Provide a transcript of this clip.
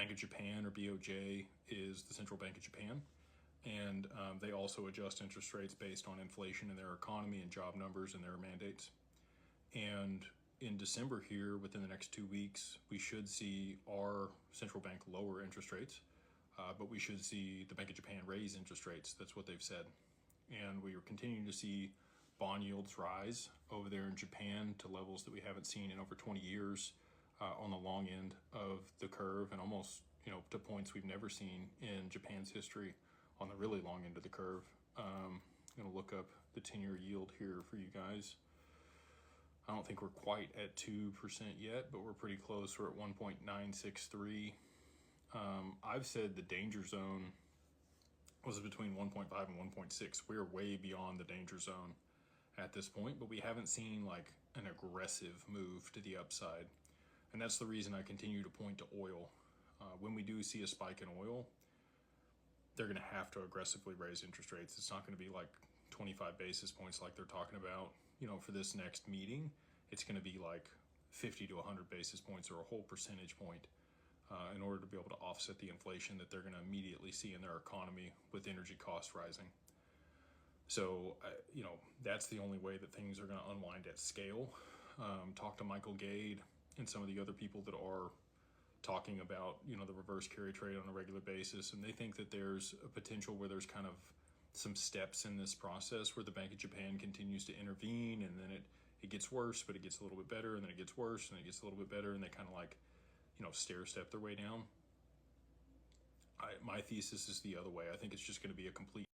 Bank of Japan, or BOJ, is the central bank of Japan. And they also adjust interest rates based on inflation in their economy and job numbers and their mandates. And in December here, within the next 2 weeks, we should see our central bank lower interest rates, but we should see the Bank of Japan raise interest rates. That's what they've said. And we are continuing to see bond yields rise over there in Japan to levels that we haven't seen in over 20 years on the long end of the curve, and almost, to points we've never seen in Japan's history on the really long end of the curve. I'm going to look up the 10-year yield here for you guys. I don't think we're quite at 2% yet, but we're pretty close. We're at 1.963. I've said the danger zone was between 1.5 and 1.6. We're way beyond the danger zone at this point, but we haven't seen like an aggressive move to the upside. And that's the reason I continue to point to oil. When we do see a spike in oil, they're going to have to aggressively raise interest rates. It's not going to be like 25 basis points like they're talking about, for this next meeting. It's going to be like 50 to 100 basis points, or a whole percentage point, in order to be able to offset the inflation that they're going to immediately see in their economy with energy costs rising. So, that's the only way that things are going to unwind at scale. Talk to Michael Gade and some of the other people that are talking about, the reverse carry trade on a regular basis. And they think that there's a potential where there's kind of some steps in this process where the Bank of Japan continues to intervene, and then it gets worse, but it gets a little bit better, and then it gets worse, and it gets a little bit better, and they kind of like, stair step their way down. My thesis is the other way. I think it's just going to be a complete